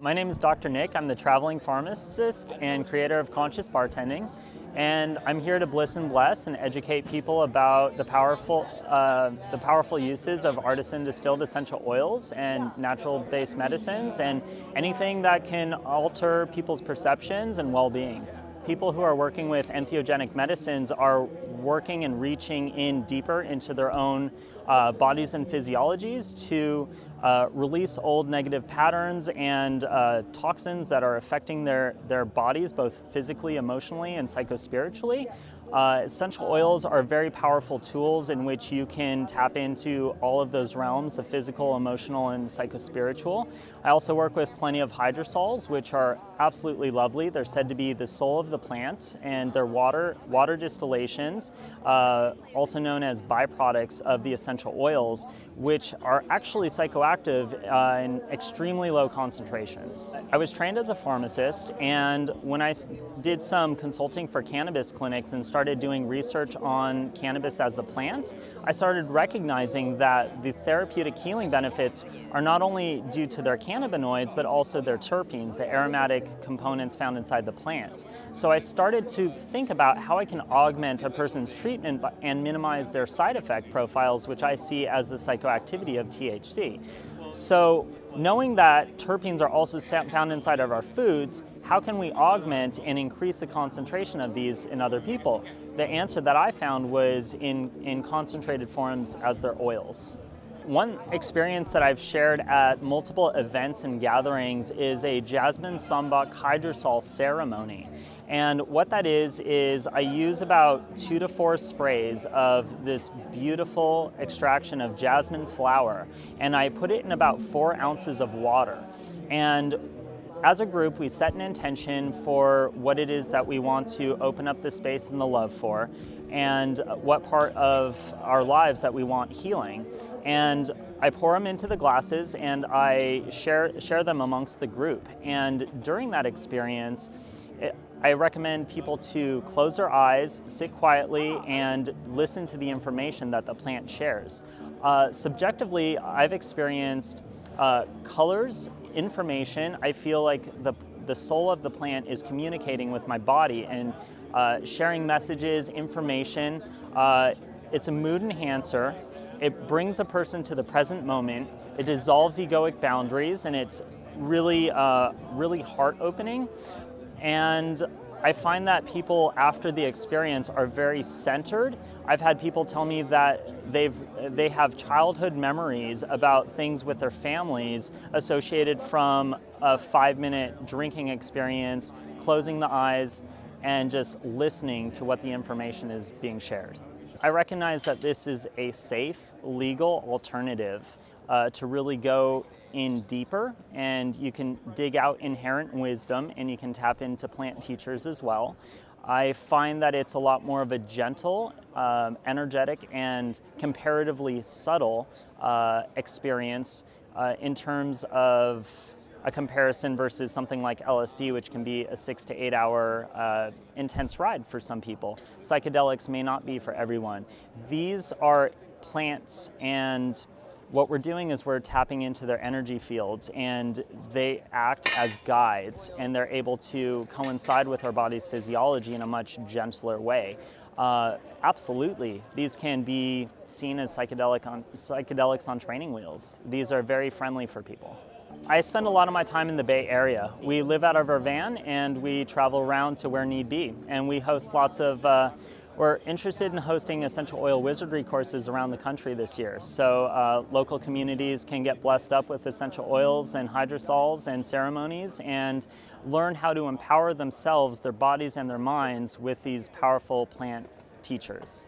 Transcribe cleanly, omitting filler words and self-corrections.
My name is Dr. Nick. I'm the traveling pharmacist and creator of Conscious Bartending, and I'm here to bliss and bless and educate people about the powerful uses of artisan distilled essential oils and natural-based medicines and anything that can alter people's perceptions and well-being. People who are working with entheogenic medicines are working and reaching in deeper into their own bodies and physiologies to release old negative patterns and toxins that are affecting their bodies, both physically, emotionally, and psychospiritually. Essential oils are very powerful tools in which you can tap into all of those realms, the physical, emotional, and psychospiritual. I also work with plenty of hydrosols, which are absolutely lovely. They're said to be the soul of the plant, and they're water distillations, also known as byproducts of the essential oils, which are actually psychoactive in extremely low concentrations. I was trained as a pharmacist, and when I did some consulting for cannabis clinics and started doing research on cannabis as a plant, I started recognizing that the therapeutic healing benefits are not only due to their cannabinoids, but also their terpenes, the aromatic components found inside the plant. So I started to think about how I can augment a person's treatment and minimize their side effect profiles, which I see as the psychoactivity of THC. So knowing that terpenes are also found inside of our foods, how can we augment and increase the concentration of these in other people? The answer that I found was in concentrated forms as their oils. One experience that I've shared at multiple events and gatherings is a jasmine sambac hydrosol ceremony. And what that is I use about 2 to 4 sprays of this beautiful extraction of jasmine flower, and I put it in about 4 ounces of water. And as a group, we set an intention for what it is that we want to open up the space and the love for, and what part of our lives that we want healing. And I pour them into the glasses and I share them amongst the group. And during that experience, I recommend people to close their eyes, sit quietly, and listen to the information that the plant shares. Subjectively, I've experienced colors, information. I feel like the soul of the plant is communicating with my body and sharing messages, information. It's a mood enhancer. It brings a person to the present moment. It dissolves egoic boundaries, and it's really, really heart-opening. And I find that people after the experience are very centered. I've had people tell me that they have childhood memories about things with their families associated from a 5-minute drinking experience, closing the eyes, and just listening to what the information is being shared. I recognize that this is a safe, legal alternative to really go in deeper, and you can dig out inherent wisdom and you can tap into plant teachers as well. I find that it's a lot more of a gentle, energetic, and comparatively subtle experience in terms of a comparison versus something like LSD, which can be a 6 to 8 hour intense ride for some people. Psychedelics may not be for everyone. These are plants, and what we're doing is we're tapping into their energy fields, and they act as guides, and they're able to coincide with our body's physiology in a much gentler way. Absolutely, these can be seen as psychedelics on training wheels. These are very friendly for people. I spend a lot of my time in the Bay Area. We live out of our van and we travel around to where need be, and we host lots of we're interested in hosting essential oil wizardry courses around the country this year. So local communities can get blessed up with essential oils and hydrosols and ceremonies and learn how to empower themselves, their bodies, and their minds with these powerful plant teachers.